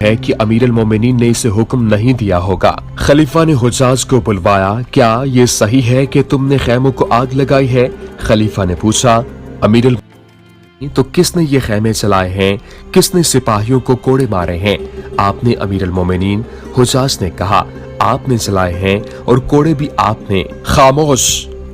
है कि अमीर अल मोमिनीन ने इसे हुक्म नहीं दिया होगा। खलीफा ने हुजाज को बुलवाया। क्या ये सही है कि तुमने खैमों को आग लगाई है? खलीफा ने पूछा। अमीर अल तो किसने ये खैमे चलाए हैं? किसने सिपाहियों को कोड़े मारे हैं? आपने अमीर अल मोमिनीन। हुजाज ने कहा, आपने चलाए हैं और कोड़े भी आपने। खामोश!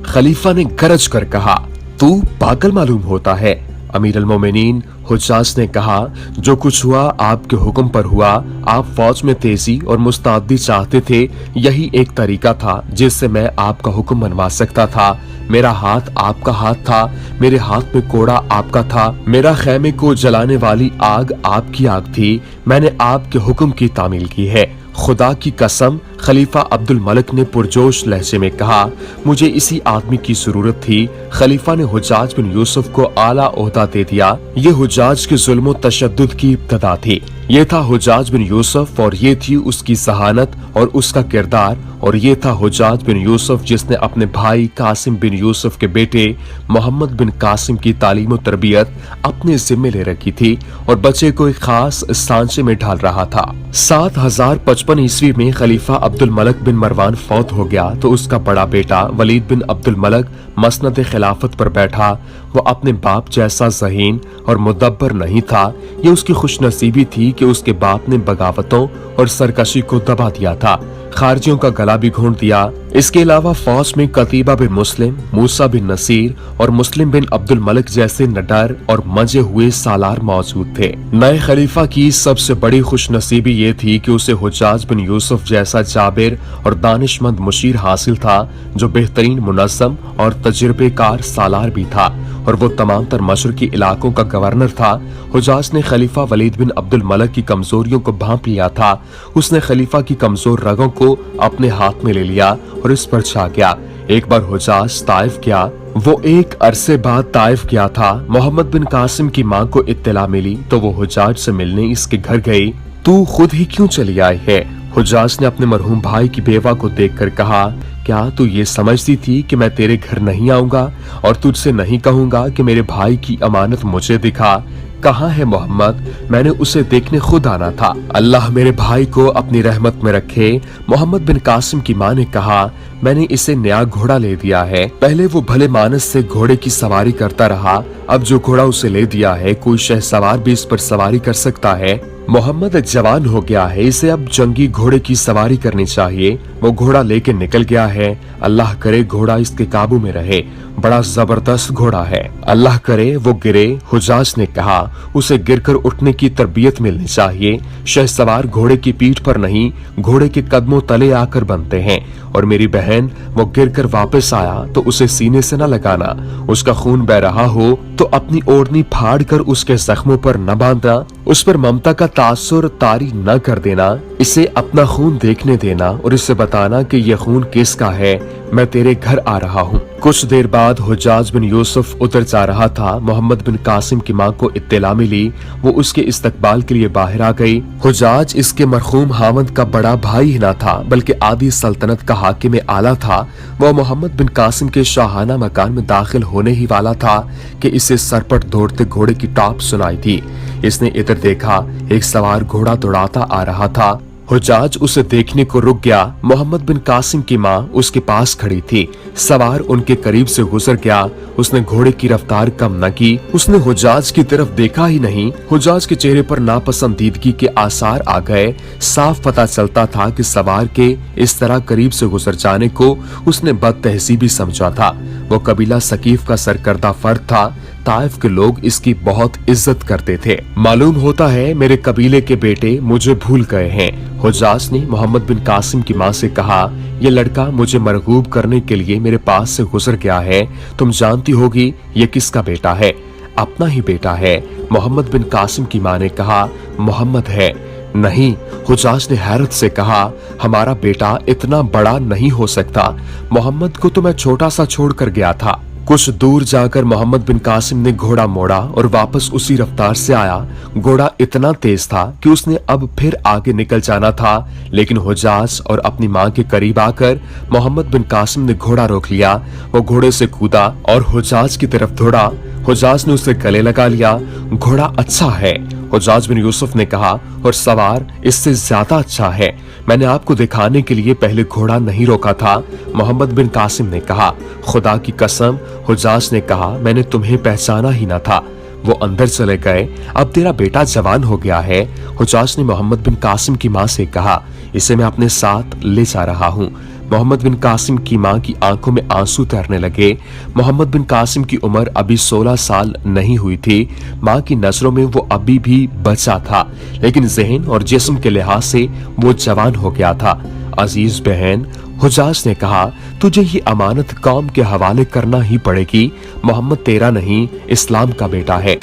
खलीफा ने गरज कर कहा, तू पागल मालूम होता है। अमीर अल मोमिनीन। हुजाज ने कहा, जो कुछ हुआ आपके हुक्म पर हुआ। आप फौज में तेजी और मुस्तैदी चाहते थे, यही एक तरीका था जिससे मैं आपका हुक्म मनवा सकता था। मेरा हाथ आपका हाथ था, मेरे हाथ में कोड़ा आपका था, मेरा खैमे को जलाने वाली आग आपकी आग थी। मैंने आपके हुक्म की तामील की है। खुदा की कसम, खलीफा अब्दुल मलिक ने पुरजोश लहजे में कहा, मुझे इसी आदमी की जरूरत थी। खलीफा ने हुजाज बिन यूसुफ को आला ओहदा दे दिया। ये हुजाज के जुल्म तशद्दुद की इब्तदा थी। ये था हुजाज बिन यूसुफ और ये थी उसकी जहानत और उसका किरदार। और ये था हुजाज बिन यूसुफ जिसने अपने भाई कासिम बिन यूसुफ के बेटे मोहम्मद बिन कासिम की तालीम और तरबियत अपने जिम्मे ले रखी थी और बच्चे को एक खास सांचे में ढाल रहा था। 7055 ईस्वी में खलीफा अब्दुल मलिक बिन मरवान फौत हो गया तो उसका बड़ा बेटा वलीद बिन अब्दुल मलिक मसनद खिलाफत पर बैठा। वो अपने बाप जैसा ज़हीन और मुदब्बर नहीं था। ये उसकी खुशनसीबी थी कि उसके बाप ने बगावतों और सरकशी को दबा दिया था, खारजियों का गला भी घोंट दिया। इसके अलावा फौज में कतीबा बिन मुस्लिम, मूसा बिन नसीर और मुस्लिम बिन अब्दुल मलिक जैसे निडर और मंजे हुए सालार मौजूद थे। नए खलीफा की सबसे बड़ी खुशनसीबी ये थी कि उसे हुजाज बिन यूसुफ जैसा जाबिर और दानिशमंद मुशीर हासिल था, जो बेहतरीन मुनज़्ज़म और तजुर्बेकार सालार भी था और वो तमाम तर मशरकी इलाकों का गवर्नर था। हुजाज ने खलीफा वलीद बिन अब्दुल मलिक की कमजोरियों को भांप लिया था। उसने खलीफा की कमजोर रगों को अपने हाथ में ले लिया और इस पर छा गया। एक बार हुजाज ताइफ गया। वो एक अरसे बाद ताइफ गया था। मोहम्मद बिन कासिम की माँ को इत्तला मिली तो वो हुजाज से मिलने इसके घर गई। तू खुद ही क्यों चली आई है? हुजाज ने अपने मरहूम भाई की बेवा को देखकर कहा, क्या तू ये समझती थी कि मैं तेरे घर नहीं आऊंगा और तुझसे नहीं कहूंगा कि मेरे भाई की अमानत मुझे दिखा? कहाँ है मोहम्मद? मैंने उसे देखने खुद आना था। अल्लाह मेरे भाई को अपनी रहमत में रखे। मोहम्मद बिन कासिम की माँ ने कहा, मैंने इसे नया घोड़ा ले दिया है। पहले वो भले मानस से घोड़े की सवारी करता रहा, अब जो घोड़ा उसे ले दिया है कोई शहसवार भी इस पर सवारी कर सकता है। मोहम्मद जवान हो गया है, इसे अब जंगी घोड़े की सवारी करनी चाहिए। वो घोड़ा लेके निकल गया है। अल्लाह करे घोड़ा इसके काबू में रहे, बड़ा जबरदस्त घोड़ा है। अल्लाह करे वो गिरे। हुजाज ने कहा, उसे गिरकर उठने की तरबियत मिलनी चाहिए। शहसवार घोड़े की पीठ पर नहीं, घोड़े के कदमों तले आकर बनते हैं। और मेरी बहन, वो गिरकर वापस आया तो उसे सीने से न लगाना। उसका खून बह रहा हो तो अपनी ओढ़नी फाड़ कर उसके जख्मों पर न बांधना। उस पर ममता का तासुर तारी न कर देना। इसे अपना खून देखने देना और इसे बताना कि यह खून किसका है। मैं तेरे घर आ रहा हूँ। कुछ देर बाद हुजाज बिन यूसुफ उतर जा रहा था। मोहम्मद बिन कासिम की माँ को इत्तला मिली। वो उसके इस्तकबाल के लिए बाहर आ गई। हुजाज इसके मरहूम हामद का बड़ा भाई ही न था बल्कि आधी सल्तनत का हाकिम आला था। वह मोहम्मद बिन कासिम के शाहाना मकान में दाखिल होने ही वाला था कि इसे सरपट दौड़ते घोड़े की टाप सुनाई थी। इसने इधर देखा, एक सवार घोड़ा दौड़ाता आ रहा था। हुजाज उसे देखने को रुक गया। मोहम्मद बिन कासिम की माँ उसके पास खड़ी थी। सवार उनके करीब से गुजर गया। उसने घोड़े की रफ्तार कम न की। उसने हुजाज की तरफ देखा ही नहीं। हुजाज के चेहरे पर नापसंदीदगी के आसार आ गए। साफ पता चलता था कि सवार के इस तरह करीब से गुजर जाने को उसने बदतहसीबी समझा था। वो कबीला सकीफ का सरकर्दा फर्द था। ताइफ के लोग इसकी बहुत इज्जत करते थे। मालूम होता है मेरे कबीले के बेटे मुझे भूल गए हैं। हुजाज ने मोहम्मद बिन कासिम की माँ से कहा, ये लड़का मुझे मरगूब करने के लिए मेरे पास से गुजर गया है। तुम जानती होगी ये किसका बेटा है? अपना ही बेटा है। मोहम्मद बिन कासिम की माँ ने कहा, मोहम्मद है। नहीं, हुजाज ने हैरत से कहा, हमारा बेटा इतना बड़ा नहीं हो सकता। मोहम्मद को तो मैं छोटा सा छोड़ कर गया था। कुछ दूर जाकर मोहम्मद बिन कासिम ने घोड़ा मोड़ा और वापस उसी रफ्तार से आया। घोड़ा इतना तेज था कि उसने अब फिर आगे निकल जाना था, लेकिन हुजाज और अपनी माँ के करीब आकर मोहम्मद बिन कासिम ने घोड़ा रोक लिया। वो घोड़े से कूदा और हुजाज की तरफ दौड़ा। हुजाज ने उसे गले लगा लिया। घोड़ा अच्छा है। हुज्जाज बिन यूसुफ ने कहा, और सवार इससे ज्यादा अच्छा है। मैंने आपको दिखाने के लिए पहले घोड़ा नहीं रोका था। मोहम्मद बिन कासिम ने कहा, खुदा की कसम। हुज्जाज ने कहा, मैंने तुम्हें पहचाना ही न था। वो अंदर चले गए। अब तेरा बेटा जवान हो गया है। हुज्जाज ने मोहम्मद बिन कासिम की माँ से कहा, इसे मैं अपने साथ ले जा रहा हूँ। मोहम्मद बिन कासिम की माँ की आंखों में आंसू तैरने लगे। मोहम्मद बिन कासिम की उम्र अभी 16 साल नहीं हुई थी। माँ की नजरों में वो अभी भी बच्चा था, लेकिन ज़हन और जिस्म के लिहाज से वो जवान हो गया था। अजीज बहन, हुज्जाज ने कहा, तुझे ये अमानत कौम के हवाले करना ही पड़ेगी। मोहम्मद तेरा नहीं, इस्लाम का बेटा है।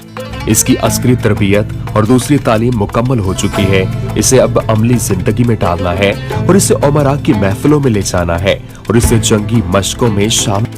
इसकी अस्करी तरबियत और दूसरी तालीम मुकम्मल हो चुकी है। इसे अब अमली जिंदगी में डालना है और इसे उमरा की महफिलों में ले जाना है और इसे जंगी मशकों में शामिल